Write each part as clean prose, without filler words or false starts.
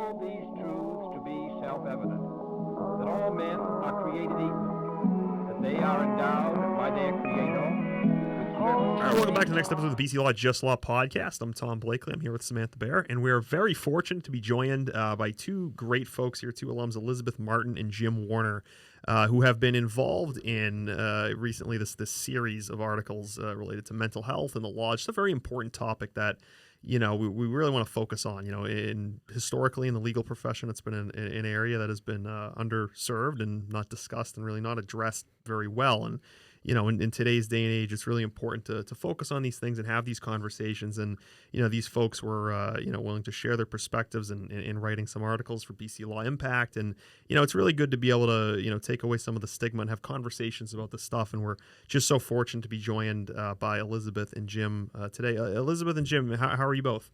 hold these truths to be self-evident, that all men are created equal, that they are endowed by their Creator with certain... All right, welcome back to the next episode of the BC Law Just Law podcast. I'm Tom Blakely. I'm here with Samantha Beyar, and we are very fortunate to be joined by two great folks here, two alums, Elizabeth Martin and Jim Warner, who have been involved in recently this series of articles related to mental health and the law. It's a very important topic that we really want to focus on. Historically in the legal profession, it's been an area that has been underserved and not discussed and really not addressed very well. And in today's day and age, it's really important to focus on these things and have these conversations. And these folks were willing to share their perspectives in writing some articles for BC Law Impact. And it's really good to be able to take away some of the stigma and have conversations about this stuff. And we're just so fortunate to be joined by Elizabeth and Jim today. Elizabeth and Jim, how are you both?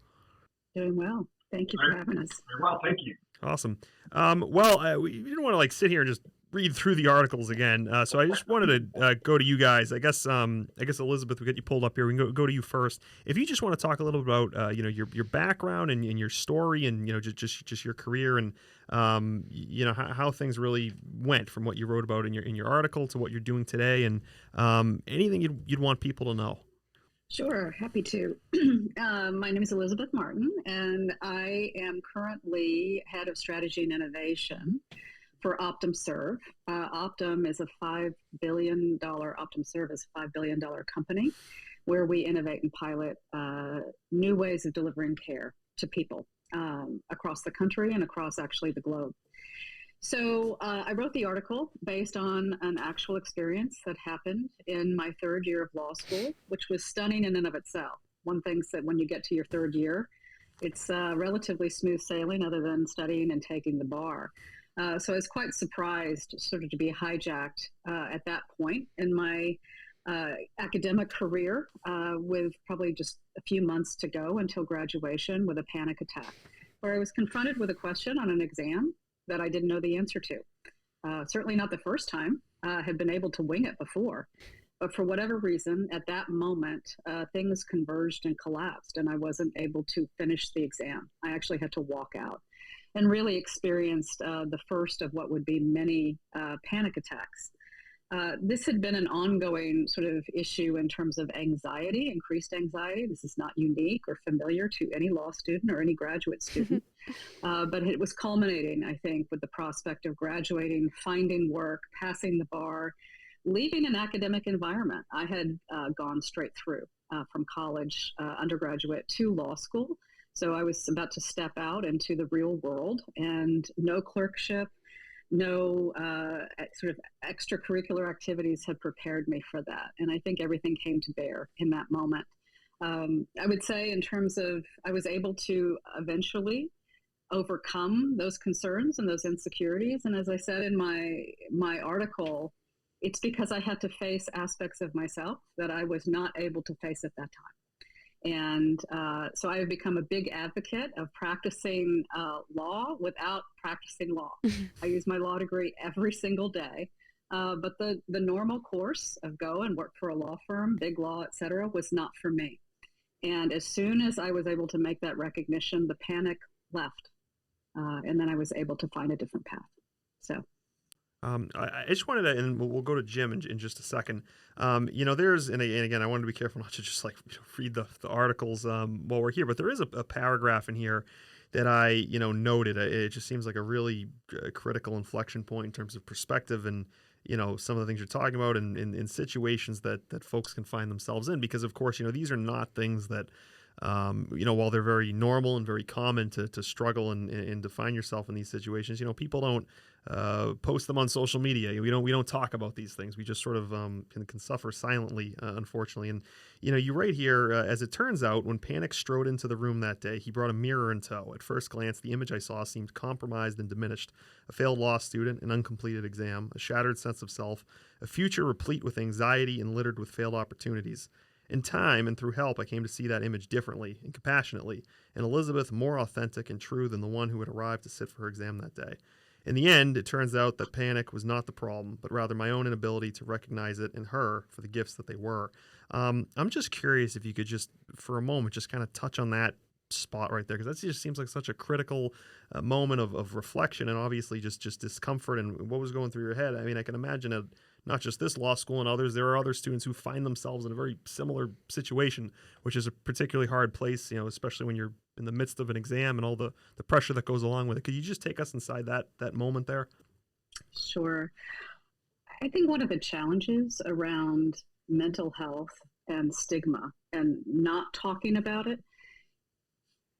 Doing well. Thank you for having us. Very well, thank you. Awesome. We didn't want to sit here and just read through the articles again, so I just wanted to go to you guys. I guess Elizabeth, we get you pulled up here. We can go to you first. If you just want to talk a little bit about your background and your story and just your career and how things really went from what you wrote about in your article to what you're doing today, and anything you'd want people to know. Sure, happy to. My name is Elizabeth Martin, and I am currently head of strategy and innovation for OptumServe. Optum is a $5 billion, OptumServe is a $5 billion company where we innovate and pilot new ways of delivering care to people across the country and across actually the globe. So I wrote the article based on an actual experience that happened in my third year of law school, which was stunning in and of itself. One thinks that when you get to your third year, it's relatively smooth sailing other than studying and taking the bar. So I was quite surprised sort of to be hijacked at that point in my academic career with probably just a few months to go until graduation with a panic attack, where I was confronted with a question on an exam that I didn't know the answer to. Certainly not the first time. I had been able to wing it before. But for whatever reason, at that moment, things converged and collapsed, and I wasn't able to finish the exam. I actually had to walk out and really experienced the first of what would be many panic attacks. This had been an ongoing sort of issue in terms of anxiety, increased anxiety. This is not unique or familiar to any law student or any graduate student, but it was culminating, I think, with the prospect of graduating, finding work, passing the bar, leaving an academic environment. I had gone straight through from college, undergraduate to law school. So I was about to step out into the real world, and no clerkship, no sort of extracurricular activities had prepared me for that. And I think everything came to bear in that moment. I would say in terms of, I was able to eventually overcome those concerns and those insecurities. And as I said in my article, it's because I had to face aspects of myself that I was not able to face at that time. And so I have become a big advocate of practicing law without practicing law. I use my law degree every single day, but the normal course of go and work for a law firm, big law, et cetera, was not for me. And as soon as I was able to make that recognition, the panic left. And then I was able to find a different path. So. I just wanted to, and we'll go to Jim in just a second. There's, and again, I wanted to be careful not to just read the articles while we're here, but there is a paragraph in here that I, noted. It just seems like a really critical inflection point in terms of perspective and, some of the things you're talking about and in situations that folks can find themselves in, because of course, these are not things that, while they're very normal and very common to struggle and to find yourself in these situations, people don't post them on social media. We don't talk about these things. We just sort of can suffer silently, unfortunately. And you write here, as it turns out, when Panic strode into the room that day, he brought a mirror in tow. At first glance, the image I saw seemed compromised and diminished: a failed law student, an uncompleted exam, a shattered sense of self, a future replete with anxiety and littered with failed opportunities. In time and through help, I came to see that image differently and compassionately, and Elizabeth more authentic and true than the one who had arrived to sit for her exam that day. In the end, it turns out that panic was not the problem, but rather my own inability to recognize it in her for the gifts that they were. I'm just curious if you could just, for a moment, just kind of touch on that spot right there, because that just seems like such a critical moment of reflection, and obviously just discomfort and what was going through your head. I mean, I can imagine at not just this law school and others, there are other students who find themselves in a very similar situation, which is a particularly hard place, especially when you're in the midst of an exam and all the pressure that goes along with it. Could you just take us inside that moment there? Sure. I think one of the challenges around mental health and stigma and not talking about it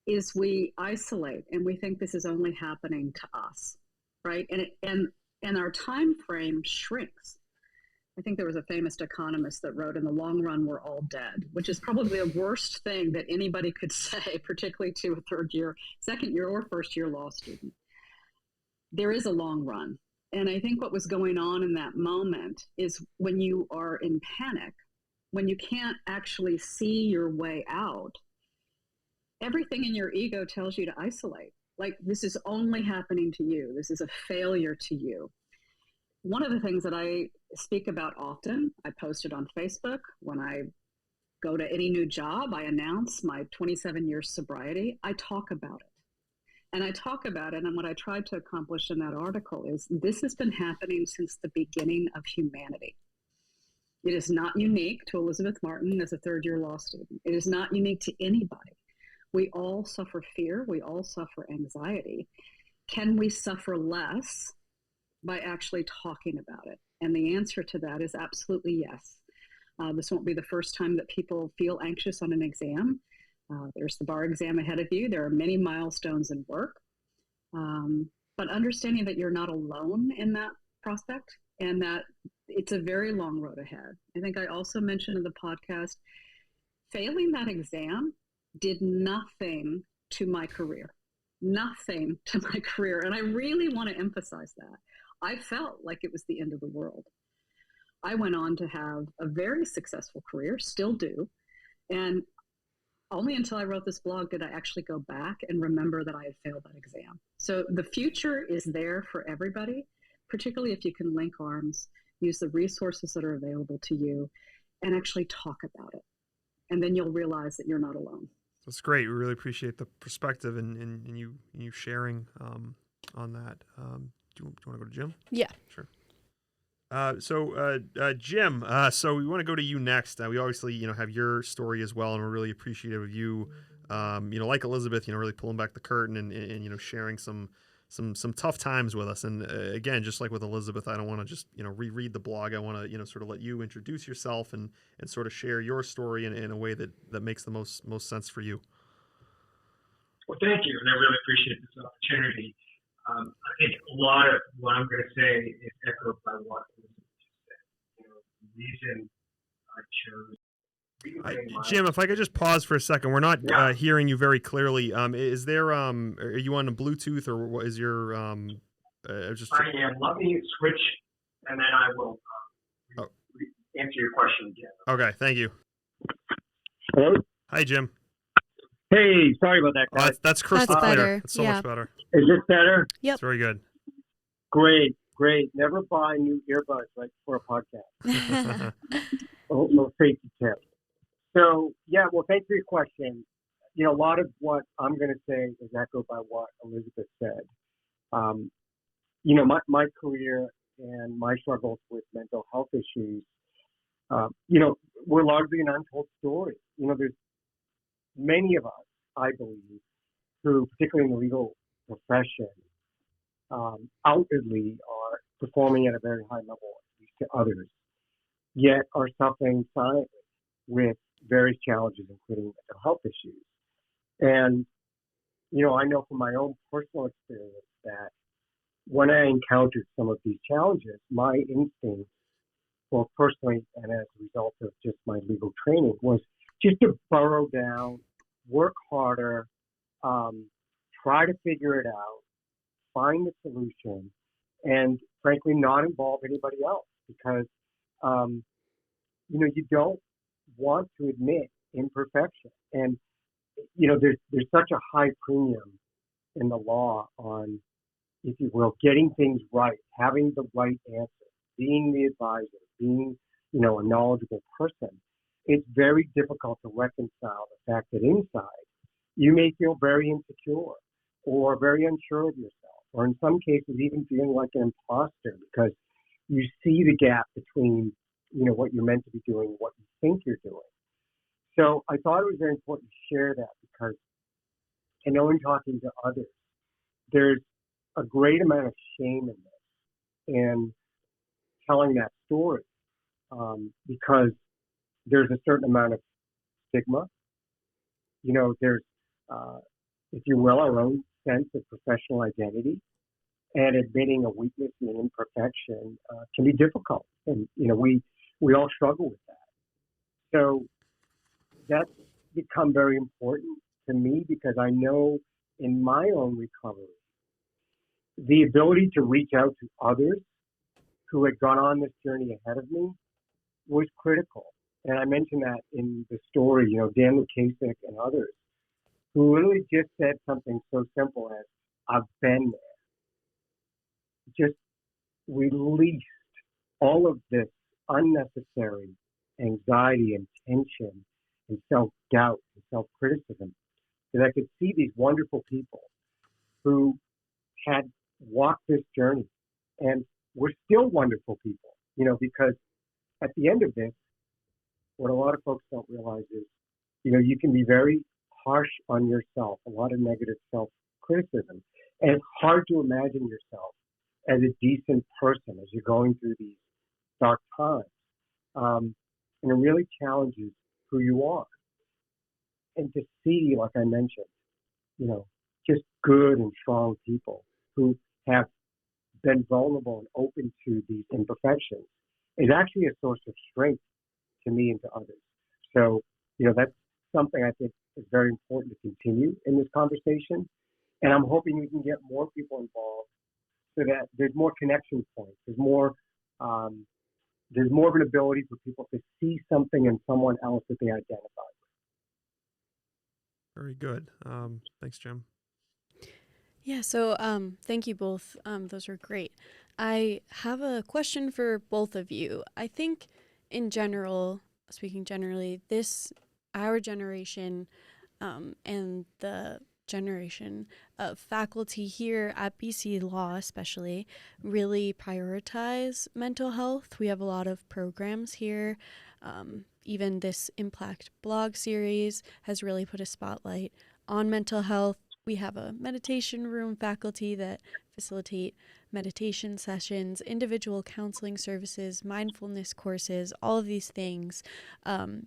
is we isolate and we think this is only happening to us, right? And our time frame shrinks. I think there was a famous economist that wrote, in the long run, we're all dead, which is probably the worst thing that anybody could say, particularly to a third year, second year, or first year law student. There is a long run. And I think what was going on in that moment is when you are in panic, when you can't actually see your way out, everything in your ego tells you to isolate. Like, this is only happening to you. This is a failure to you. One of the things that I speak about often, I post it on Facebook. When I go to any new job, I announce my 27-year sobriety. I talk about it. And I talk about it, and what I tried to accomplish in that article is this has been happening since the beginning of humanity. It is not unique to Elizabeth Martin as a third-year law student. It is not unique to anybody. We all suffer fear. We all suffer anxiety. Can we suffer less by actually talking about it? And the answer to that is absolutely yes. This won't be the first time that people feel anxious on an exam. There's the bar exam ahead of you. There are many milestones in work. But understanding that you're not alone in that prospect and that it's a very long road ahead. I think I also mentioned in the podcast, failing that exam did nothing to my career. Nothing to my career. And I really want to emphasize that. I felt like it was the end of the world. I went on to have a very successful career, still do. And only until I wrote this blog did I actually go back and remember that I had failed that exam. So the future is there for everybody, particularly if you can link arms, use the resources that are available to you, and actually talk about it. And then you'll realize that you're not alone. That's great. We really appreciate the perspective and you sharing on that. Do you want to go to Jim? Yeah. Sure. So Jim, so we want to go to you next. We obviously, have your story as well, and we're really appreciative of you, like Elizabeth, really pulling back the curtain and sharing some tough times with us. And again, just like with Elizabeth, I don't want to just, reread the blog. I want to, sort of let you introduce yourself and sort of share your story in a way that makes the most sense for you. Well, thank you. And I really appreciate this opportunity. I think a lot of what I'm going to say is echoed by what Elizabeth just said. The reason I chose. Jim, if I could just pause for a second, we're not hearing you very clearly. Is there? Are you on a Bluetooth or what is your? I am. Let me switch, and then I will answer your question again. Okay, thank you. Hello. Hi, Jim. Hey, sorry about that, guys. That's crystal That's clear. better. It's so much better. Is this better? Yep. It's very good. Great. Never buy new earbuds for a podcast. No safety tip. So, well, thanks for your question. A lot of what I'm going to say is echoed by what Elizabeth said. My career and my struggles with mental health issues, were largely an untold story. There's many of us, I believe, who, particularly in the legal profession, outwardly are performing at a very high level, at least to others, yet are suffering silently with various challenges, including mental health issues. And, I know from my own personal experience that when I encountered some of these challenges, my instinct, both personally and as a result of just my legal training, was just to burrow down, work harder, try to figure it out, find the solution, and frankly, not involve anybody else because, you don't want to admit imperfection. And, there's such a high premium in the law on, if you will, getting things right, having the right answer, being the advisor, being, a knowledgeable person. It's very difficult to reconcile the fact that inside You may feel very insecure or very unsure of yourself, or in some cases even feeling like an imposter because you see the gap between, what you're meant to be doing and what you think you're doing. So I thought it was very important to share that because I know in talking to others, there's a great amount of shame in this and telling that story because there's a certain amount of stigma. There's, if you will, our own sense of professional identity, and admitting a weakness and an imperfection can be difficult. And, we all struggle with that. So that's become very important to me because I know in my own recovery, the ability to reach out to others who had gone on this journey ahead of me was critical. And I mentioned that in the story, Dan Lukasik and others, who literally just said something so simple as, I've been there. Just released all of this unnecessary anxiety and tension and self-doubt and self-criticism. That I could see these wonderful people who had walked this journey and were still wonderful people, because at the end of this, what a lot of folks don't realize is, you can be very harsh on yourself, a lot of negative self-criticism, and it's hard to imagine yourself as a decent person as you're going through these dark times. And it really challenges who you are. And to see, like I mentioned, just good and strong people who have been vulnerable and open to these imperfections is actually a source of strength to me and to others. So, that's something I think is very important to continue in this conversation. And I'm hoping we can get more people involved so that there's more connection points. There's more of an ability for people to see something in someone else that they identify with. Very good. Thanks, Jim. Yeah, so thank you both. Those were great. I have a question for both of you. I think in general, speaking generally, our generation and the generation of faculty here at BC Law especially really prioritize mental health. We have a lot of programs here. Even this Impact blog series has really put a spotlight on mental health. We have a meditation room faculty that facilitate meditation sessions, individual counseling services, mindfulness courses, all of these things.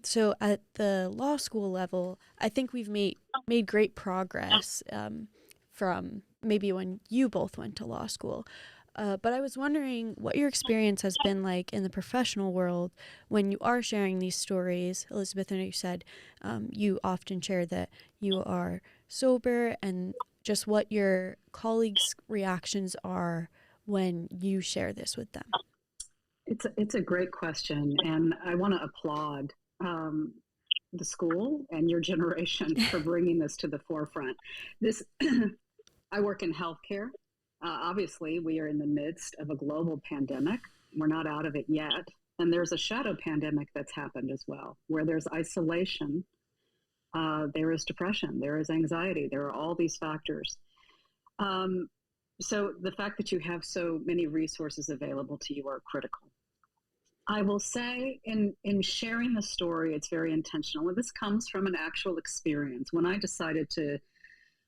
So at the law school level, I think we've made great progress from maybe when you both went to law school. But I was wondering what your experience has been like in the professional world when you are sharing these stories. Elizabeth, I know you said you often share that you are sober, and just what your colleagues' reactions are when you share this with them. It's a great question, and I want to applaud the school and your generation for bringing this to the forefront. I work in healthcare. Obviously, we are in the midst of a global pandemic. We're not out of it yet. And there's a shadow pandemic that's happened as well, where there's isolation, there is depression, there is anxiety, there are all these factors. So the fact that you have so many resources available to you are critical. I will say in sharing the story, it's very intentional. And this comes from an actual experience. When I decided to,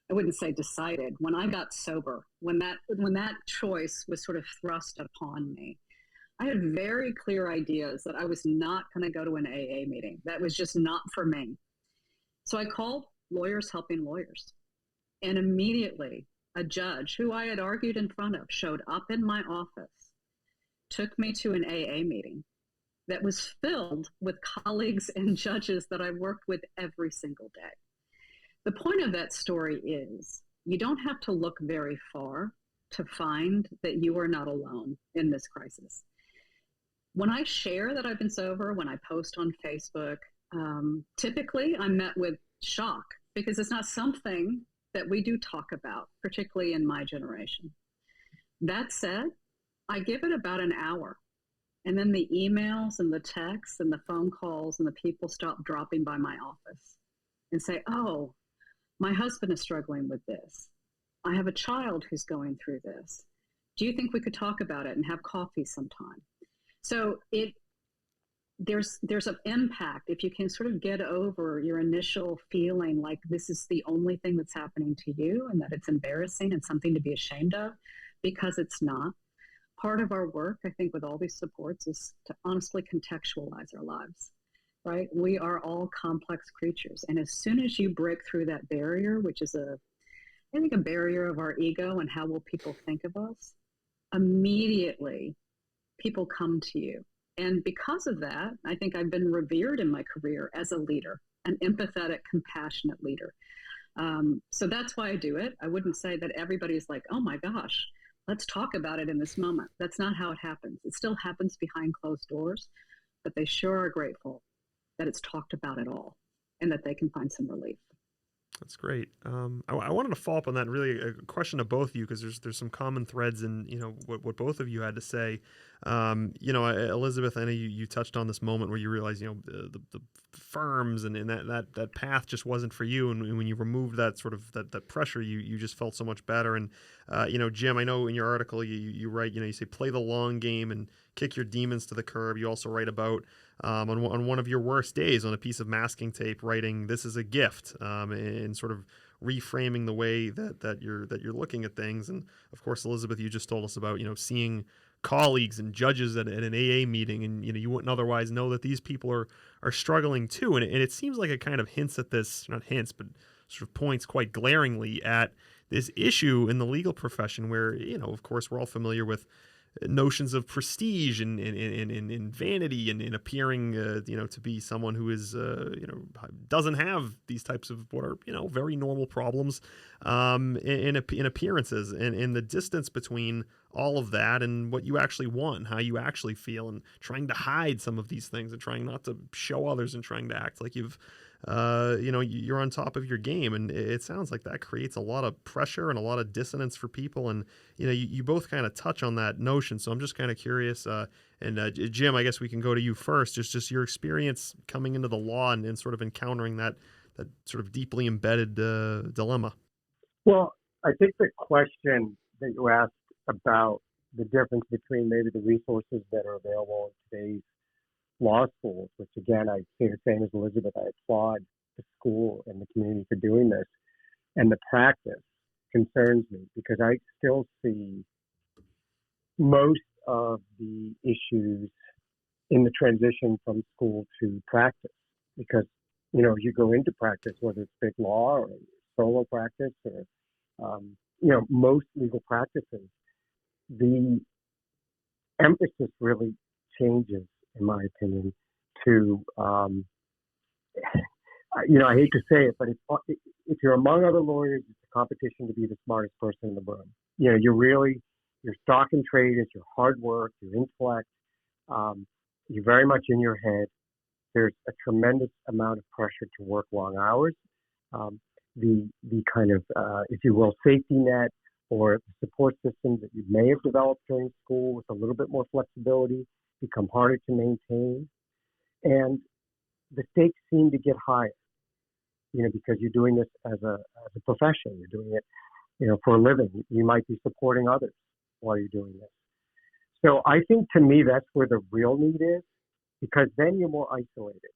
I wouldn't say decided, when I got sober, when that choice was sort of thrust upon me, I had very clear ideas that I was not going to go to an AA meeting. That was just not for me. So I called Lawyers Helping Lawyers. And immediately a judge who I had argued in front of showed up in my office, took me to an AA meeting that was filled with colleagues and judges that I worked with every single day. The point of that story is you don't have to look very far to find that you are not alone in this crisis. When I share that I've been sober, when I post on Facebook, typically I'm met with shock because it's not something that we do talk about, particularly in my generation. That said, I give it about an hour, and then the emails and the texts and the phone calls and the people stop dropping by my office and say, oh, My husband is struggling with this. I have a child who's going through this. Do you think we could talk about it and have coffee sometime? So there's an impact if you can sort of get over your initial feeling like this is the only thing that's happening to you and that it's embarrassing and something to be ashamed of, because it's not. Part of our work, I think, with all these supports is to honestly contextualize our lives, right? We are all complex creatures. And as soon as you break through that barrier, which is I think a barrier of our ego and how will people think of us, immediately people come to you. And because of that, I think I've been revered in my career as a leader, an empathetic, compassionate leader. So that's why I do it. I wouldn't say that everybody's like, oh my gosh, let's talk about it in this moment. That's not how it happens. It still happens behind closed doors, but they sure are grateful that it's talked about at all and that they can find some relief. That's great. I wanted to follow up on that. Really, a question to both of you, because there's some common threads in what both of you had to say. Elizabeth, I know you touched on this moment where you realized the firms and that path just wasn't for you, and when you removed that sort of that pressure, you just felt so much better. And Jim, I know in your article you write, you say play the long game and kick your demons to the curb. You also write about on one of your worst days on a piece of masking tape, writing "This is a gift," and sort of reframing the way that you're looking at things. And of course, Elizabeth, you just told us about seeing colleagues and judges at an AA meeting, and you wouldn't otherwise know that these people are struggling too. And it seems like it kind of hints at this, not hints, but sort of points quite glaringly at this issue in the legal profession, where of course, we're all familiar with notions of prestige and vanity and appearing to be someone who is doesn't have these types of what are very normal problems in appearances, and the distance between all of that and what you actually want and how you actually feel, and trying to hide some of these things and trying not to show others and trying to act like you're on top of your game. And it sounds like that creates a lot of pressure and a lot of dissonance for people. And you both kind of touch on that notion, so I'm just kind of curious. Jim, I guess we can go to you first. Just your experience coming into the law and sort of encountering that sort of deeply embedded dilemma. Well, I think the question that you asked about the difference between maybe the resources that are available in today's law schools, which again, I say the same as Elizabeth, I applaud the school and the community for doing this, and the practice concerns me, because I still see most of the issues in the transition from school to practice, because you go into practice, whether it's big law or solo practice or most legal practices, the emphasis really changes, in my opinion, to I hate to say it, but if you're among other lawyers, it's a competition to be the smartest person in the room. Your stock and trade is your hard work, your intellect. You're very much in your head. There's a tremendous amount of pressure to work long hours. The kind of, if you will, safety net or support systems that you may have developed during school with a little bit more flexibility become harder to maintain. And the stakes seem to get higher, because you're doing this as a profession. You're doing it, for a living. You might be supporting others while you're doing this. So I think, to me, that's where the real need is, because then you're more isolated.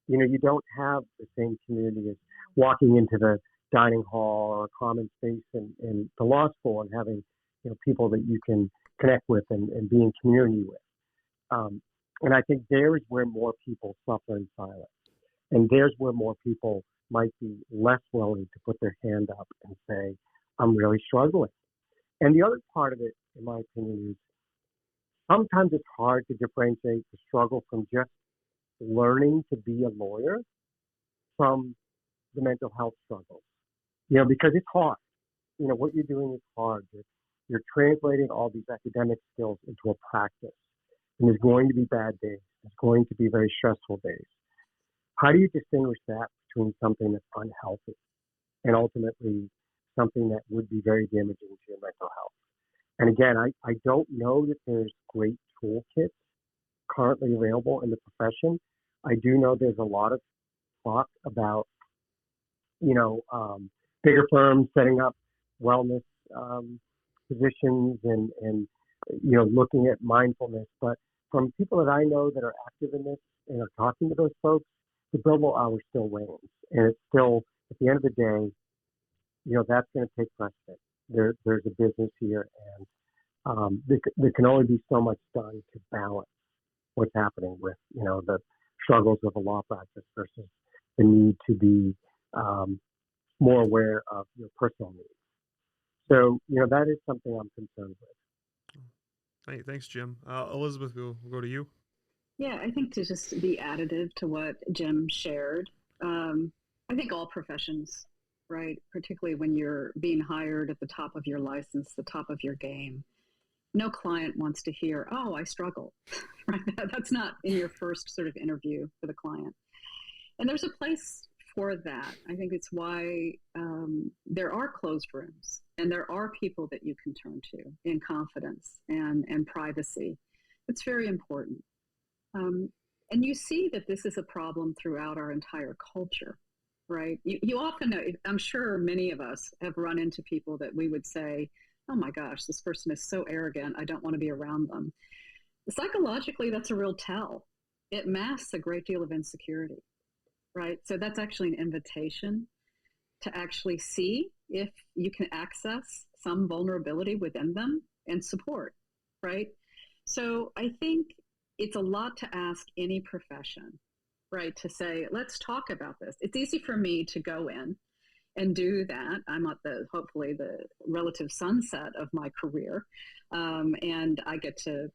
You don't have the same community as walking into the dining hall or a common space in the law school and having, people that you can connect with and be in community with. And I think there is where more people suffer in silence. And there's where more people might be less willing to put their hand up and say, I'm really struggling. And the other part of it, in my opinion, is sometimes it's hard to differentiate the struggle from just learning to be a lawyer from the mental health struggles. Because it's hard. What you're doing is hard. You're translating all these academic skills into a practice. And there's going to be bad days. There's going to be very stressful days. How do you distinguish that between something that's unhealthy and ultimately something that would be very damaging to your mental health? And again, I don't know that there's great toolkits currently available in the profession. I do know there's a lot of talk about, bigger firms setting up wellness positions and looking at mindfulness. But from people that I know that are active in this and are talking to those folks, the billable hour still wanes, and it's still at the end of the day, that's going to take precedent. There's a business here, and there can only be so much done to balance what's happening with the struggles of a law practice versus the need to be more aware of your personal needs. So that is something I'm concerned with. Hey, thanks, Jim. Elizabeth, we'll go to you. Yeah, I think to just be additive to what Jim shared, I think all professions, right, particularly when you're being hired at the top of your license, the top of your game, no client wants to hear, "Oh, I struggle," right? That's not in your first sort of interview for the client. And there's a place for that. I think it's why there are closed rooms and there are people that you can turn to in confidence and privacy. It's very important. And you see that this is a problem throughout our entire culture, right? You often, I'm sure many of us have run into people that we would say, "Oh my gosh, this person is so arrogant, I don't want to be around them." Psychologically, that's a real tell. It masks a great deal of insecurity, right? So that's actually an invitation to actually see if you can access some vulnerability within them and support, right? So I think it's a lot to ask any profession, right? To say, let's talk about this. It's easy for me to go in and do that. I'm at hopefully the relative sunset of my career. And I get to,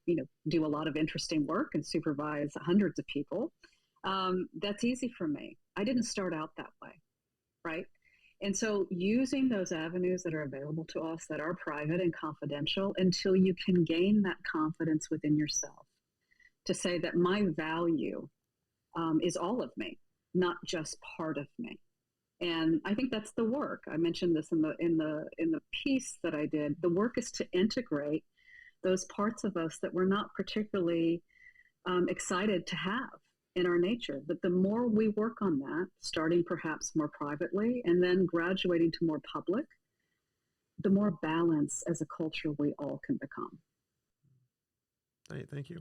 do a lot of interesting work and supervise hundreds of people. That's easy for me. I didn't start out that way, right? And so using those avenues that are available to us that are private and confidential until you can gain that confidence within yourself to say that my value is all of me, not just part of me. And I think that's the work. I mentioned this in the piece that I did. The work is to integrate those parts of us that we're not particularly excited to have in our nature. But the more we work on that, starting perhaps more privately and then graduating to more public, the more balance as a culture we all can become. Hey, thank you.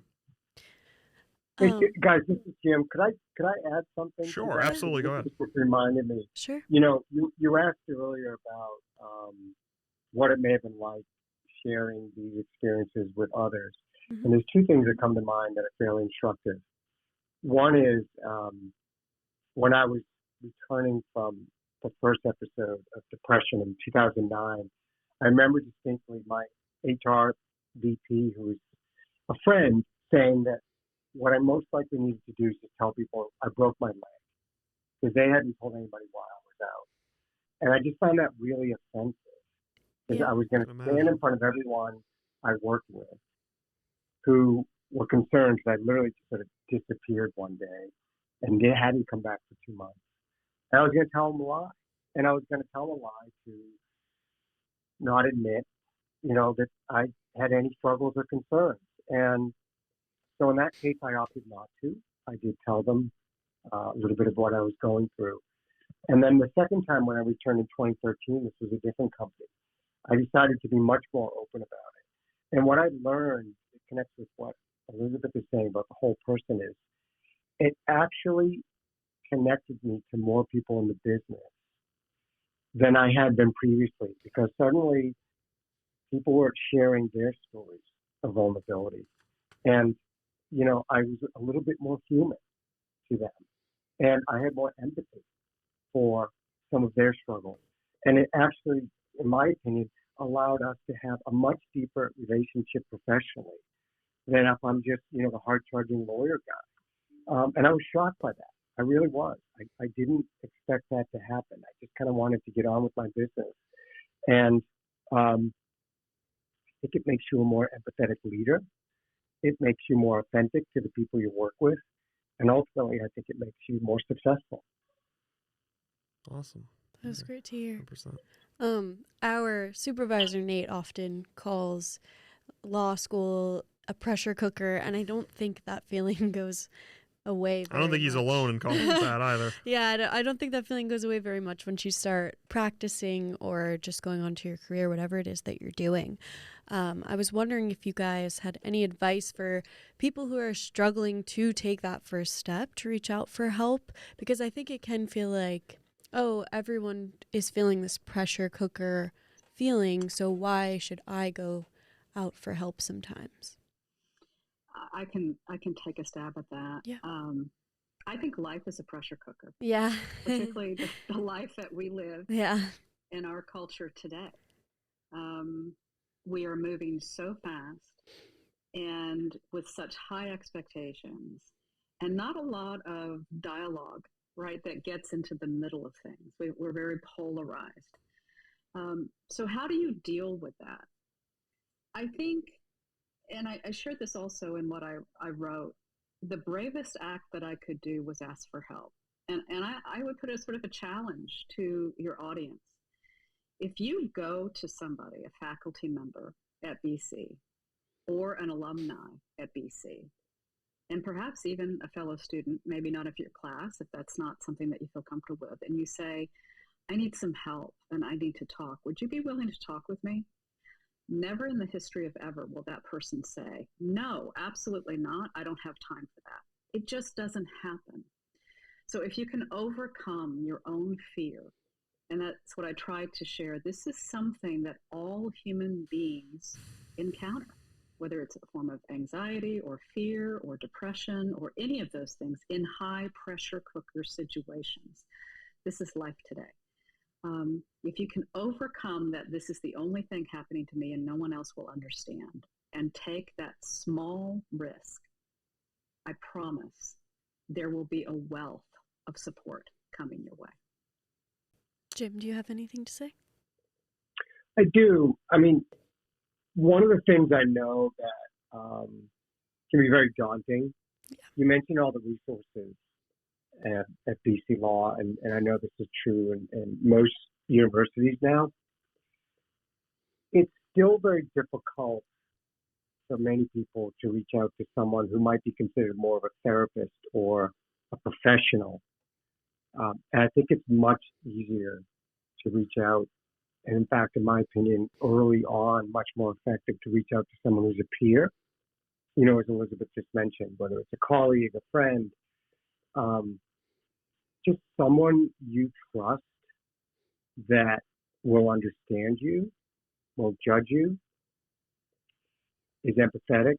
Hey, guys, this is Jim. Could I add something? Sure, absolutely. Go ahead. This reminded me. Sure. You asked earlier about what it may have been like sharing these experiences with others. Mm-hmm. And there's two things that come to mind that are fairly instructive. One is when I was returning from the first episode of depression in 2009, I remember distinctly my HR VP, who was a friend, saying that what I most likely needed to do is just tell people I broke my leg because they hadn't told anybody while I was out. And I just found that really offensive because I was going to stand in front of everyone I worked with who were concerned because I literally just sort of disappeared one day and they hadn't come back for 2 months. And I was going to tell them a lie. And I was going to tell them a lie to not admit, that I had any struggles or concerns. And so in that case, I opted not to. I did tell them a little bit of what I was going through. And then the second time when I returned in 2013, this was a different company. I decided to be much more open about it. And what I learned, it connects with what Elizabeth is saying about the whole person is, it actually connected me to more people in the business than I had been previously, because suddenly people were sharing their stories of vulnerability. And, I was a little bit more human to them. And I had more empathy for some of their struggles. And it actually, in my opinion, allowed us to have a much deeper relationship professionally than if I'm just, the hard-charging lawyer guy. And I was shocked by that. I really was. I didn't expect that to happen. I just kind of wanted to get on with my business. And I think it makes you a more empathetic leader. It makes you more authentic to the people you work with. And ultimately, I think it makes you more successful. Awesome. That was great to hear. 100%. Our supervisor, Nate, often calls law school a pressure cooker, and I don't think that feeling goes away. I don't think he's alone in calling it that either. Yeah, I don't think that feeling goes away very much once you start practicing or just going on to your career, whatever it is that you're doing. I was wondering if you guys had any advice for people who are struggling to take that first step to reach out for help, because I think it can feel like, oh, everyone is feeling this pressure cooker feeling, so why should I go out for help sometimes? I can take a stab at that. Yeah. I think life is a pressure cooker. Yeah. Particularly the life that we live Yeah. in our culture today. We are moving so fast and with such high expectations and not a lot of dialogue, right, that gets into the middle of things. We're very polarized. So how do you deal with that? I think, and I shared this also in what I wrote, the bravest act that I could do was ask for help. And I would put it as sort of a challenge to your audience. If you go to somebody, a faculty member at BC or an alumni at BC, and perhaps even a fellow student, maybe not of your class, if that's not something that you feel comfortable with, and you say, I need some help and I need to talk. Would you be willing to talk with me? Never in the history of ever will that person say, no, absolutely not. I don't have time for that. It just doesn't happen. So if you can overcome your own fear, and that's what I tried to share, this is something that all human beings encounter, whether it's a form of anxiety or fear or depression or any of those things in high pressure cooker situations. This is life today. If you can overcome that this is the only thing happening to me and no one else will understand, and take that small risk, I promise there will be a wealth of support coming your way. Jim, do you have anything to say? I do. I mean, one of the things I know that can be very daunting, you mentioned all the resources at BC Law, and I know this is true in most universities now. It's still very difficult for many people to reach out to someone who might be considered more of a therapist or a professional. And I think it's much easier to reach out, and in fact, in my opinion, early on, much more effective to reach out to someone who's a peer, as Elizabeth just mentioned, whether it's a colleague, a friend, just someone you trust that will understand you, won't judge you, is empathetic,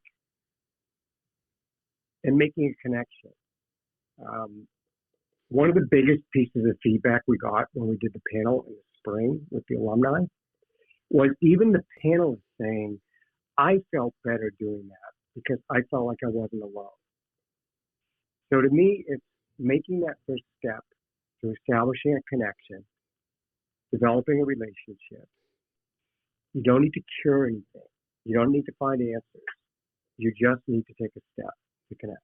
and making a connection. One of the biggest pieces of feedback we got when we did the panel in the spring with the alumni was even the panelists saying, I felt better doing that because I felt like I wasn't alone. So to me, it's making that first step to establishing a connection, developing a relationship. You don't need to cure anything. You don't need to find answers. You just need to take a step to connect.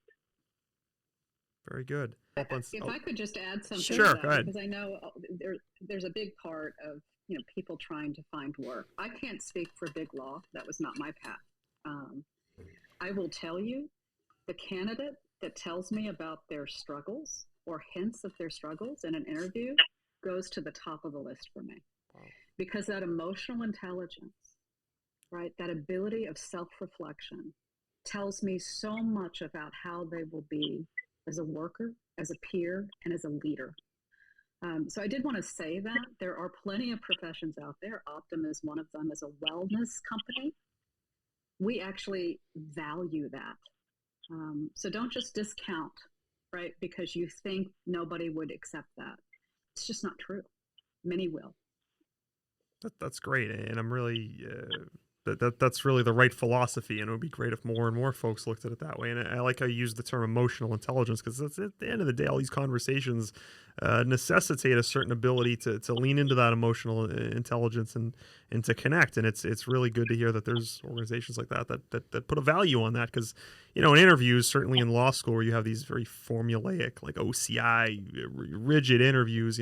Very good. If I could just add something Sure, to that, go ahead. because I know there's a big part of people trying to find work. I can't speak for big law. That was not my path. I will tell you, the candidate that tells me about their struggles or hints of their struggles in an interview goes to the top of the list for me. Wow. Because that emotional intelligence, right, that ability of self-reflection tells me so much about how they will be as a worker, as a peer, and as a leader. So I did want to say that there are plenty of professions out there. Optum is one of them as a wellness company. We actually value that. So don't just discount, right, because you think nobody would accept that. It's just not true. Many will. That's great, and I'm really that's really the right philosophy, and it would be great if more and more folks looked at it that way. And I like how you use the term emotional intelligence, because at the end of the day, all these conversations necessitate a certain ability to lean into that emotional intelligence and to connect. And it's really good to hear that there's organizations like that put a value on that, because in interviews, certainly in law school, where you have these very formulaic, like OCI, rigid interviews,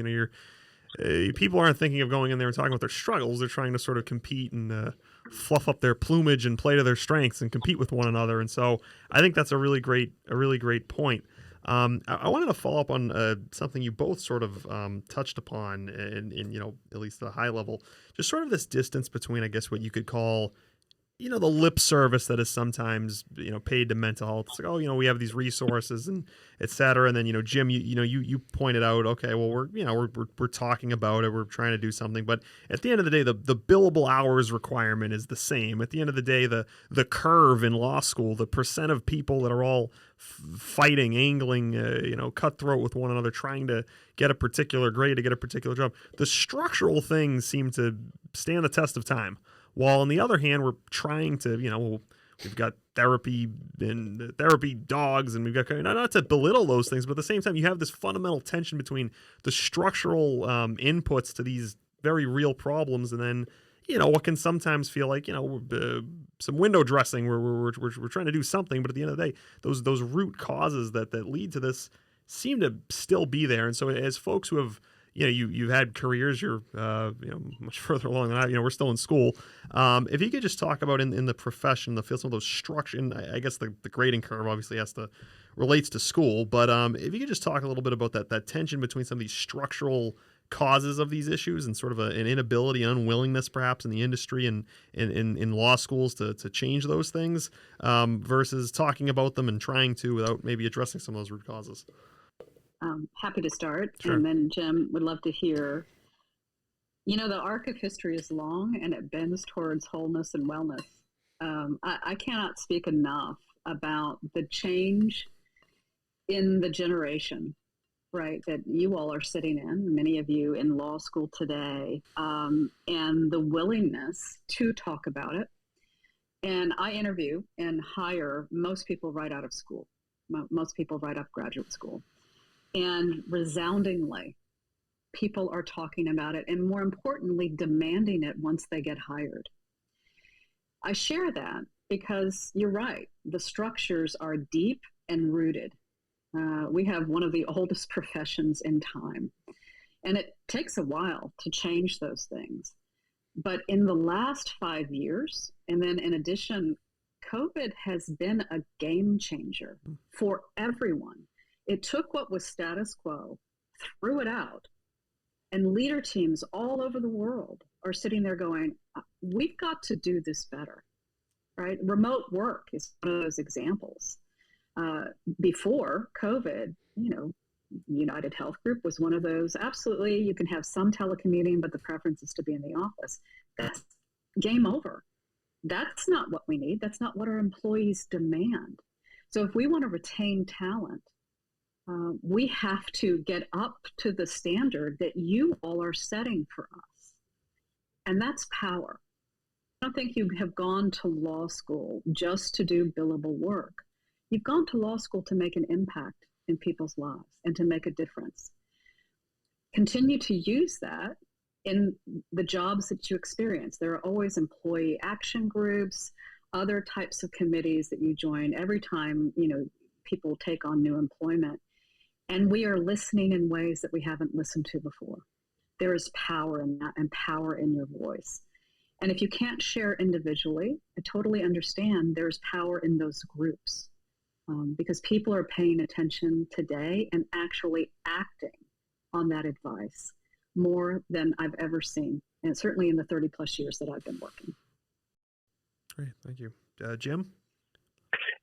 people aren't thinking of going in there and talking about their struggles. They're trying to sort of compete and fluff up their plumage and play to their strengths and compete with one another. And so I think that's a really great point. I wanted to follow up on something you both sort of touched upon in at least at a high level, just sort of this distance between, I guess, what you could call the lip service that is sometimes, paid to mental health. It's like, oh, we have these resources and et cetera. And then, Jim, you pointed out, okay, well, we're talking about it. We're trying to do something. But at the end of the day, the billable hours requirement is the same. At the end of the day, the curve in law school, the percent of people that are all fighting, angling, cutthroat with one another, trying to get a particular grade to get a particular job, the structural things seem to stand the test of time. While on the other hand, we're trying to, we've got therapy and therapy dogs, and we've got, not to belittle those things, but at the same time, you have this fundamental tension between the structural inputs to these very real problems, and then, what can sometimes feel like, some window dressing where we're trying to do something, but at the end of the day, those root causes that lead to this seem to still be there. And so as folks who have, you've had careers, you're, much further along than I, we're still in school. If you could just talk about in the profession, the field, some of those structure, and I guess the grading curve obviously relates to school, but if you could just talk a little bit about that tension between some of these structural causes of these issues and sort of an inability, unwillingness perhaps in the industry and in law schools to change those things, versus talking about them and trying to without maybe addressing some of those root causes. Happy to start. Sure. And then Jim would love to hear, the arc of history is long and it bends towards wholeness and wellness. I cannot speak enough about the change in the generation, right, that you all are sitting in, many of you in law school today, and the willingness to talk about it. And I interview and hire most people right out of school, most people right out of graduate school. And resoundingly, people are talking about it and, more importantly, demanding it once they get hired. I share that because you're right. The structures are deep and rooted. We have one of the oldest professions in time, and it takes a while to change those things. But in the last 5 years, and then in addition, COVID has been a game changer for everyone. It took what was status quo, threw it out, and leader teams all over the world are sitting there going, we've got to do this better, right? Remote work is one of those examples. Before COVID, United Health Group was one of those. Absolutely, you can have some telecommuting, but the preference is to be in the office. That's game over. That's not what we need. That's not what our employees demand. So if we want to retain talent, we have to get up to the standard that you all are setting for us. And that's power. I don't think you have gone to law school just to do billable work. You've gone to law school to make an impact in people's lives and to make a difference. Continue to use that in the jobs that you experience. There are always employee action groups, other types of committees that you join every time, people take on new employment. And we are listening in ways that we haven't listened to before. There is power in that and power in your voice. And if you can't share individually, I totally understand there's power in those groups, because people are paying attention today and actually acting on that advice more than I've ever seen, and certainly in the 30 plus years that I've been working. Great, thank you. Jim?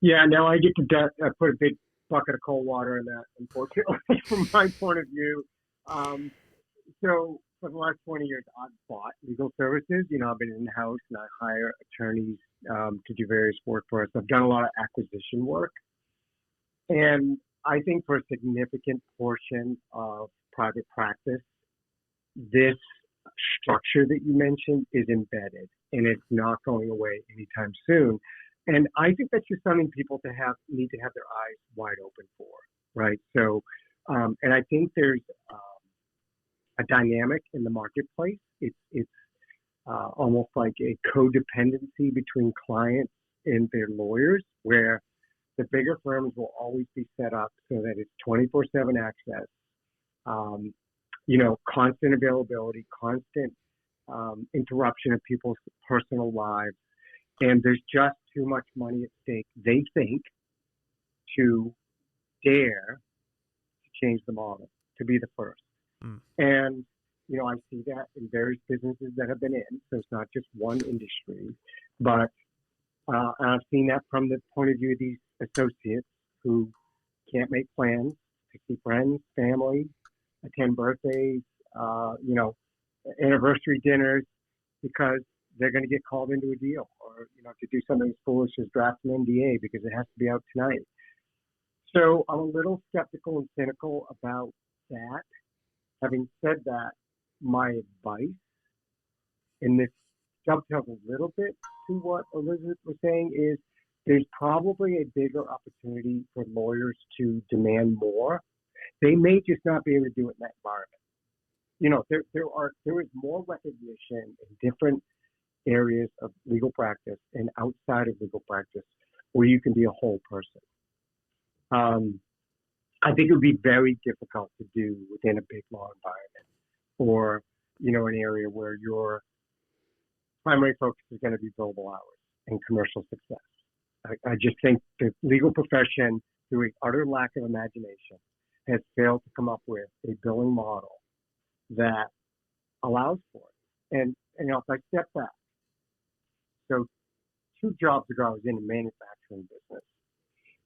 Yeah, now I get to put a big bucket of cold water in that, unfortunately, from my point of view. So for the last 20 years, I've bought legal services. I've been in-house and I hire attorneys to do various work for us. I've done a lot of acquisition work. And I think for a significant portion of private practice, this structure that you mentioned is embedded and it's not going away anytime soon. And I think that's just something people need to have their eyes wide open for, right? So, and I think there's a dynamic in the marketplace. It's almost like a codependency between clients and their lawyers, where the bigger firms will always be set up so that it's 24/7 access, constant availability, constant interruption of people's personal lives. And there's just too much money at stake, they think, to dare change the model, to be the first. And, I see that in various businesses that have been in, so it's not just one industry, but I've seen that from the point of view of these associates who can't make plans to see friends, family, attend birthdays, anniversary dinners, because they're going to get called into a deal, or to do something as foolish as draft an NDA because it has to be out tonight. So I'm a little skeptical and cynical about that. Having said that, my advice, and this dovetails a little bit to what Elizabeth was saying, is there's probably a bigger opportunity for lawyers to demand more. They may just not be able to do it in that environment. There is more recognition in different areas of legal practice and outside of legal practice where you can be a whole person. I think it would be very difficult to do within a big law environment, or an area where your primary focus is going to be billable hours and commercial success. I just think the legal profession, through an utter lack of imagination, has failed to come up with a billing model that allows for it. And if I step back, so 2 jobs ago, I was in the manufacturing business,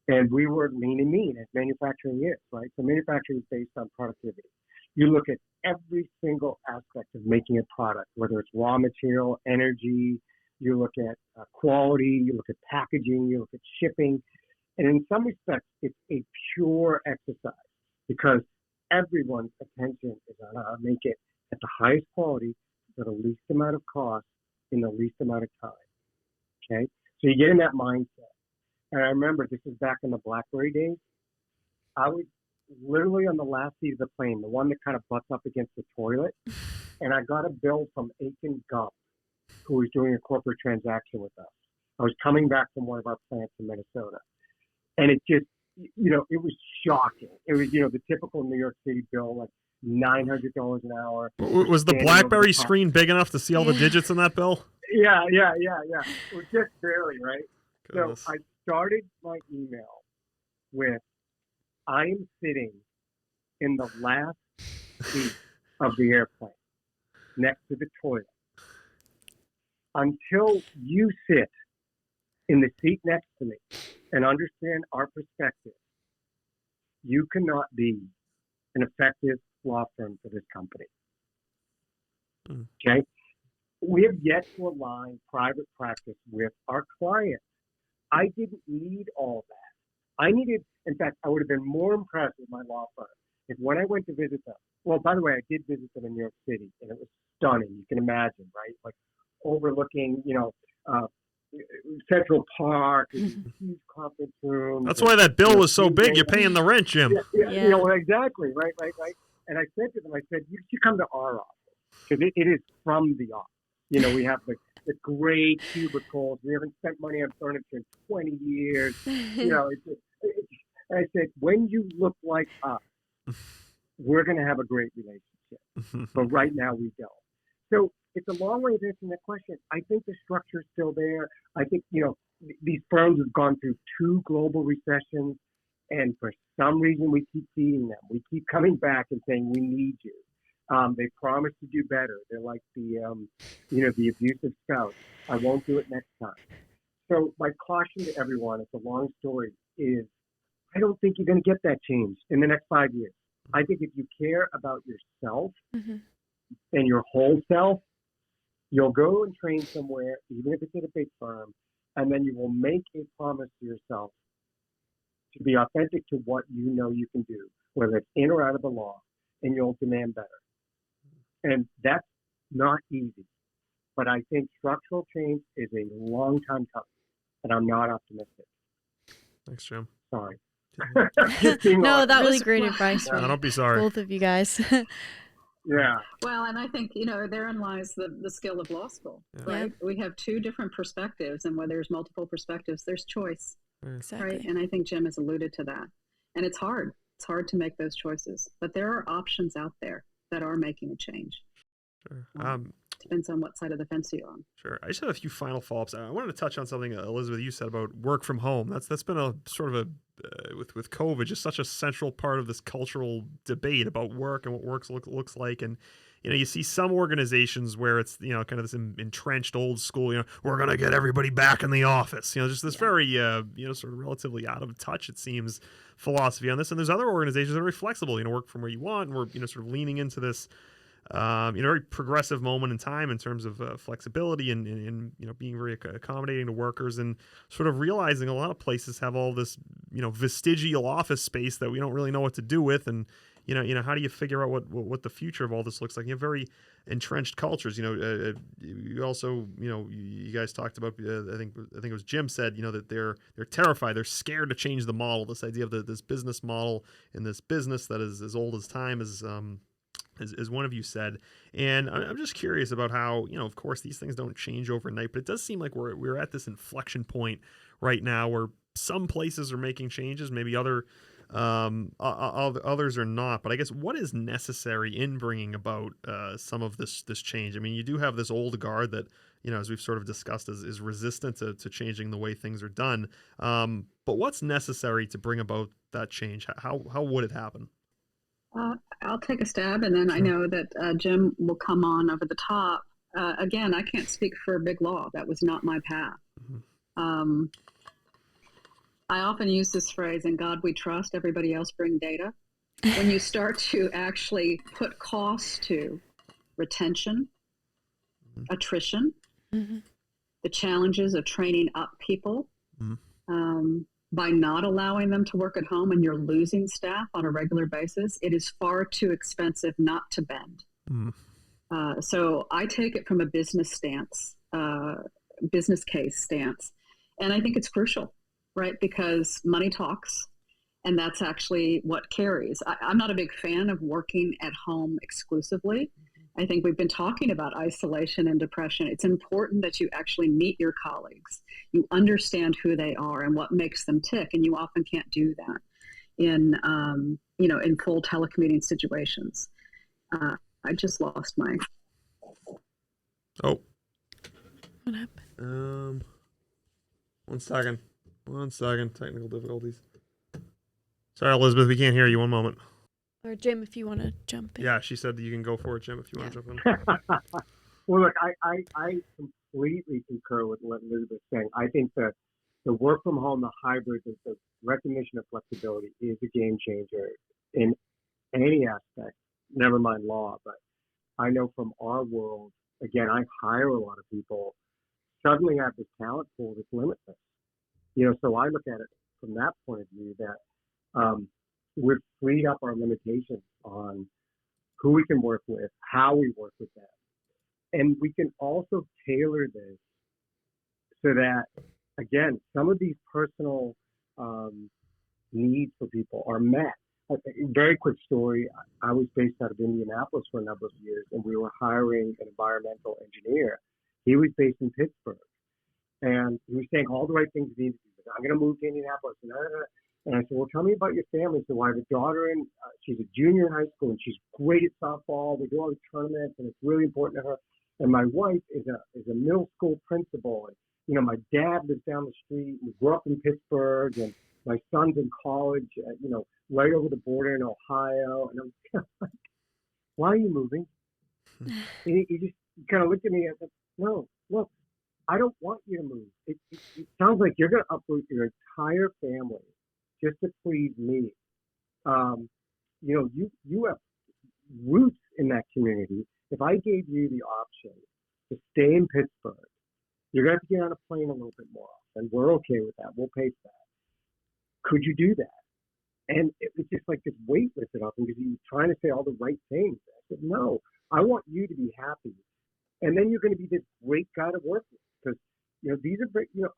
and we were lean and mean, as manufacturing is, right? So manufacturing is based on productivity. You look at every single aspect of making a product, whether it's raw material, energy, you look at quality, you look at packaging, you look at shipping. And in some respects, it's a pure exercise because everyone's attention is on how to make it at the highest quality for the least amount of cost in the least amount of time. Okay? So you get in that mindset. And I remember this is back in the BlackBerry days. I was literally on the last seat of the plane, the one that kind of butts up against the toilet. And I got a bill from Aiken Gump, who was doing a corporate transaction with us. I was coming back from one of our plants in Minnesota. And it just, it was shocking. It was, the typical New York City bill, like $900 an hour. Was the BlackBerry screen big enough to see all the digits in that bill? Yeah. It was just barely, right? Goodness. So I started my email with, I am sitting in the last seat of the airplane next to the toilet. Until you sit in the seat next to me and understand our perspective, you cannot be an effective law firm for this company. Okay? We have yet to align private practice with our clients. I didn't need all that. In fact, I would have been more impressed with my law firm if when I went to visit them, well, by the way, I did visit them in New York City, and it was stunning. You can imagine, right? Like overlooking, Central Park, huge conference room. That's why that bill was so big. You're paying the rent, Jim. Yeah. Exactly, right. And I said to them, you should come to our office because it is from the office. We have the great cubicles. We haven't spent money on furniture in 20 years. I said, when you look like us, we're going to have a great relationship. But right now we don't. So it's a long way of answering that question. I think the structure is still there. I think, these firms have gone through 2 global recessions, and for some reason we keep feeding them. We keep coming back and saying, we need you. They promise to do better. They're like the abusive spouse. I won't do it next time. So my caution to everyone, it's a long story, is I don't think you're going to get that change in the next 5 years. I think if you care about yourself and your whole self, you'll go and train somewhere, even if it's at a big firm, and then you will make a promise to yourself to be authentic to what you can do, whether it's in or out of the law, and you'll demand better. And that's not easy. But I think structural change is a long time coming, and I'm not optimistic. Thanks, Jim. Sorry. No, that was great advice. No, don't be sorry. Both of you guys. Yeah. Well, and I think, therein lies the skill of law school, right? Yeah. We have 2 different perspectives, and where there's multiple perspectives, there's choice, Exactly. right? And I think Jim has alluded to that. And it's hard. It's hard to make those choices. But there are options out there that are making a change. Sure. Depends on what side of the fence you're on. Sure. I just have a few final follow-ups. I wanted to touch on something, Elizabeth, you said about work from home. That's been a sort of with COVID, just such a central part of this cultural debate about work and what work looks like. And you see some organizations where it's kind of this entrenched old school, we're gonna get everybody back in the office, just this very sort of relatively out of touch, it seems, philosophy on this. And there's other organizations that are very flexible, work from where you want, and we're sort of leaning into this very progressive moment in time in terms of flexibility and being very accommodating to workers, and sort of realizing a lot of places have all this vestigial office space that we don't really know what to do with. And how do you figure out what the future of all this looks like? You have very entrenched cultures. You also you guys talked about, I think it was Jim said that they're terrified, they're scared to change the model. This idea of this business model in this business that is as old as time as one of you said. And I'm just curious about how, of course, these things don't change overnight, but it does seem like we're at this inflection point right now where some places are making changes, maybe others are not. But I guess what is necessary in bringing about some of this change? I mean, you do have this old guard that, as we've sort of discussed, is resistant to changing the way things are done. But what's necessary to bring about that change? How would it happen? I'll take a stab, and then I know that Jim will come on over the top. Again, I can't speak for big law. That was not my path. Mm-hmm. I often use this phrase, "In God we trust, everybody else bring data." When you start to actually put costs to retention, attrition, the challenges of training up people, by not allowing them to work at home and you're losing staff on a regular basis, it is far too expensive not to bend. So I take it from a business case stance. And I think it's crucial, right? Because money talks, and that's actually what carries. I'm not a big fan of working at home exclusively. I think we've been talking about isolation and depression. It's important that you actually meet your colleagues. You understand who they are and what makes them tick, and you often can't do that in full telecommuting situations. I just lost my. Oh. What happened? One second. Technical difficulties. Sorry, Elizabeth, we can't hear you. One moment. Or Jim, if you want to jump in. Yeah, she said that you can go for it, Jim, if you want to jump in. Well, look, I completely concur with what Elizabeth's saying. I think that the work from home, the hybrid, the recognition of flexibility is a game changer in any aspect, never mind law. But I know from our world, again, I hire a lot of people, suddenly have this talent pool that's limitless. So I look at it from that point of view that we've freed up our limitations on who we can work with, how we work with them. And we can also tailor this so that, again, some of these personal needs for people are met. A very quick story. I was based out of Indianapolis for a number of years, and we were hiring an environmental engineer. He was based in Pittsburgh. And he was saying all the right things he needed to do. I'm going to move to Indianapolis. And I said, well, tell me about your family. So I have a daughter, and she's a junior in high school, and she's great at softball. We do all the tournaments, and it's really important to her. And my wife is a middle school principal. And, my dad lives down the street. We grew up in Pittsburgh, and my son's in college, right over the border in Ohio. And I'm like, why are you moving? And he just kind of looked at me and said, no, look, I don't want you to move. It sounds like you're going to uproot your entire family just to please me. You have roots in that community. If I gave you the option to stay in Pittsburgh, you're going to have to get on a plane a little bit more often. We're okay with that. We'll pay for that. Could you do that? And it was just like this weight lifted off him because he was trying to say all the right things. I said, no, I want you to be happy. And then you're going to be this great guy to work with. Because, these are,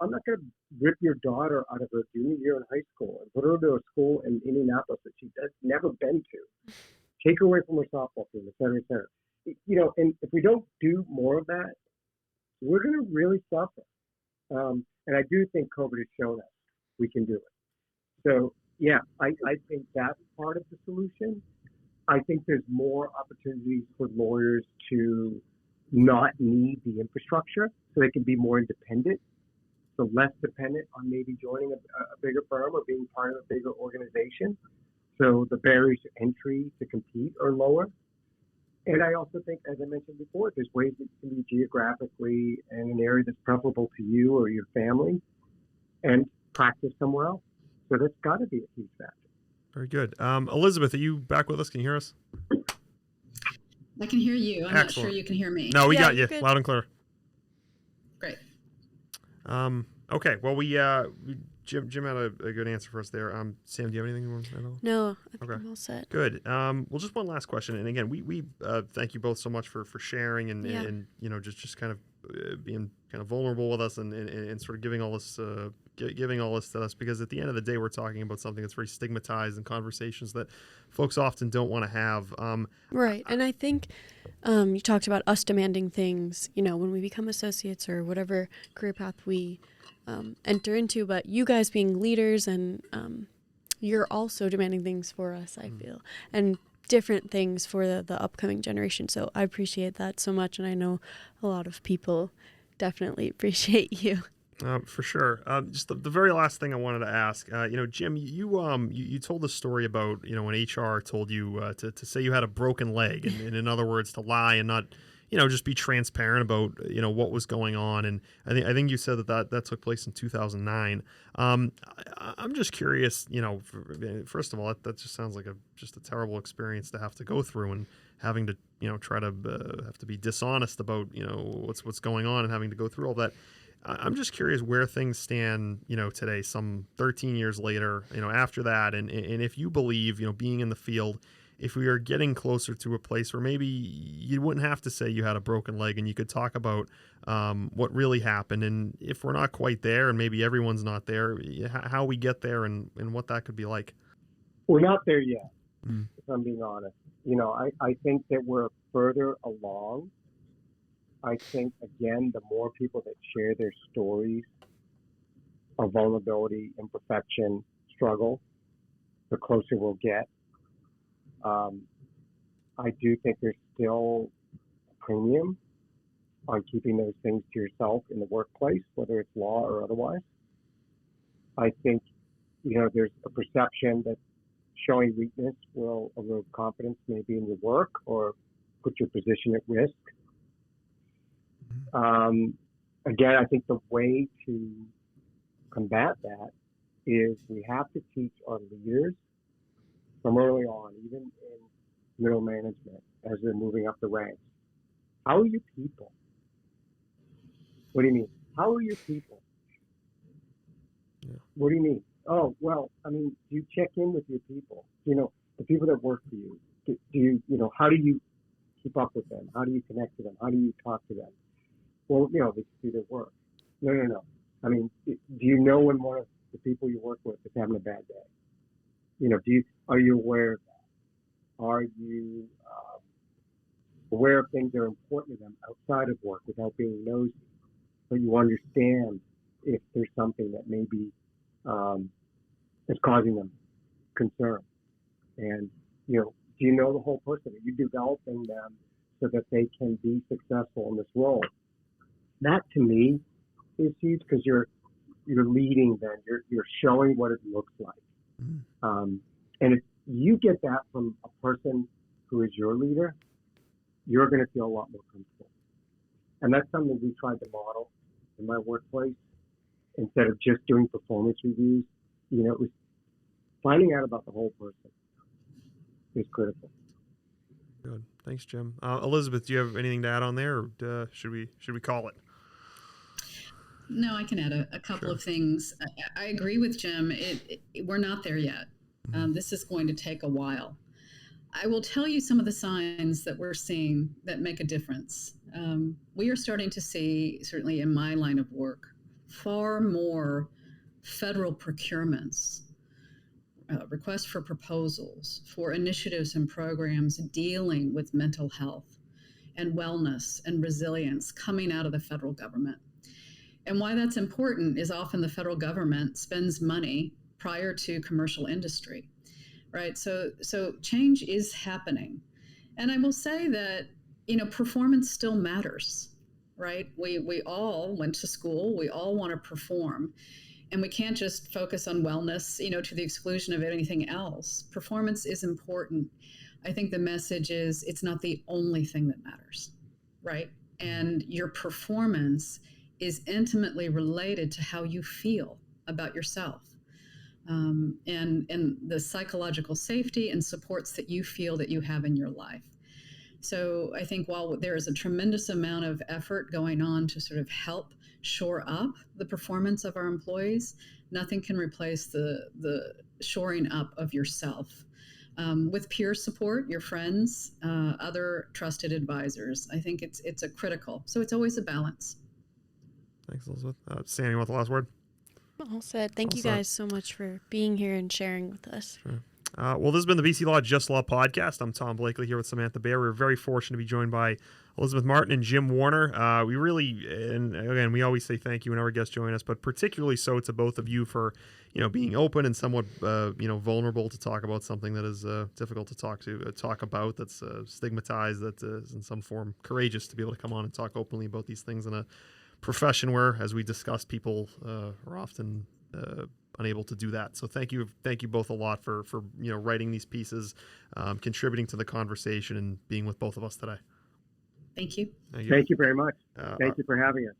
I'm not going to rip your daughter out of her junior year in high school and put her to a school in Indianapolis that she's never been to. Take her away from her softball team, et cetera, et cetera. And if we don't do more of that, we're going to really suffer. And I do think COVID has shown us we can do it. So, yeah, I think that's part of the solution. I think there's more opportunities for lawyers to not need the infrastructure so they can be more independent. so less dependent on maybe joining a bigger firm or being part of a bigger organization. So the barriers to entry to compete are lower. And I also think, as I mentioned before, there's ways that you can be geographically in an area that's preferable to you or your family and practice somewhere else. So that's got to be a huge factor. Very good. Elizabeth, are you back with us? Can you hear us? I can hear you. I'm Excellent. not sure you can hear me. No, we Yeah, got you you're good. loud and clear. Great. Okay. Well, Jim had a good answer for us there. Sam, do you have anything you want to say at all? No, I think Okay. I'm all set. Good. Well, just one last question. And again, we thank you both so much for sharing and, Yeah. and just kind of being kind of vulnerable with us and sort of giving all this to us, because at the end of the day, we're talking about something that's very stigmatized and conversations that folks often don't want to have. Right. And I think you talked about us demanding things, when we become associates or whatever career path we enter into, but you guys being leaders and you're also demanding things for us, I feel, and different things for the upcoming generation. So I appreciate that so much. And I know a lot of people definitely appreciate you. For sure. Just the very last thing I wanted to ask, Jim, you told the story about, when HR told you to say you had a broken leg, and in other words, to lie and not, just be transparent about, what was going on. And I think you said that took place in 2009. I'm just curious, first of all, that just sounds like just a terrible experience to have to go through, and having to, try to have to be dishonest about, what's going on and having to go through all that. I'm just curious where things stand, today, some 13 years later, after that, and if you believe, being in the field, if we are getting closer to a place where maybe you wouldn't have to say you had a broken leg and you could talk about what really happened, and if we're not quite there and maybe everyone's not there, how we get there and what that could be like. We're not there yet, if I'm being honest. I think that we're further along. I think, again, the more people that share their stories of vulnerability, imperfection, struggle, the closer we'll get. I do think there's still a premium on keeping those things to yourself in the workplace, whether it's law or otherwise. I think, there's a perception that showing weakness will erode confidence maybe in your work or put your position at risk. Again, I think the way to combat that is we have to teach our leaders from early on, even in middle management, as they're moving up the ranks. How are you people? What do you mean? How are your people? Yeah. What do you mean? Oh, well, do you check in with your people? The people that work for you. Do you, how do you keep up with them? How do you connect to them? How do you talk to them? Well, they just do their work. No. Do you know when one of the people you work with is having a bad day? Are you aware of that? Are you aware of things that are important to them outside of work without being nosy? But you understand if there's something that maybe is causing them concern. And, do you know the whole person? Are you developing them so that they can be successful in this role? That to me is huge, because you're leading them. You're showing what it looks like. And if you get that from a person who is your leader, you're going to feel a lot more comfortable. And that's something we tried to model in my workplace. Instead of just doing performance reviews, it was finding out about the whole person is critical. Good. Thanks, Jim. Elizabeth, do you have anything to add on there, or should we call it? No, I can add a couple of things. I agree with Jim. We're not there yet. This is going to take a while. I will tell you some of the signs that we're seeing that make a difference. We are starting to see, certainly in my line of work, far more federal procurements, requests for proposals for initiatives and programs dealing with mental health and wellness and resilience coming out of the federal government. And why that's important is often the federal government spends money prior to commercial industry, right? So change is happening. And I will say that, performance still matters. right? We all went to school. We all want to perform. And we can't just focus on wellness, to the exclusion of anything else. Performance is important. I think the message is it's not the only thing that matters, right? And your performance is intimately related to how you feel about yourself, and the psychological safety and supports that you feel that you have in your life. So I think while there is a tremendous amount of effort going on to sort of help shore up the performance of our employees, nothing can replace the shoring up of yourself. With peer support, your friends, other trusted advisors. I think it's a critical. So it's always a balance. Thanks, Elizabeth. Sam, you want the last word? All said. Thank All you set. guys so much for being here and sharing with us. Sure. Well, this has been the BC Law Just Law podcast. I'm Tom Blakely here with Samantha Beyar. We're very fortunate to be joined by Elizabeth Martin and Jim Warner. We really, and again, we always say thank you whenever guests join us, but particularly so to both of you for, being open and somewhat, vulnerable to talk about something that is difficult to talk about, that's stigmatized, that is in some form courageous to be able to come on and talk openly about these things in a profession where, as we discussed, people are often unable to do that. So thank you both a lot for writing these pieces, contributing to the conversation, and being with both of us today. Thank you. Thank you very much. Thank you for having us.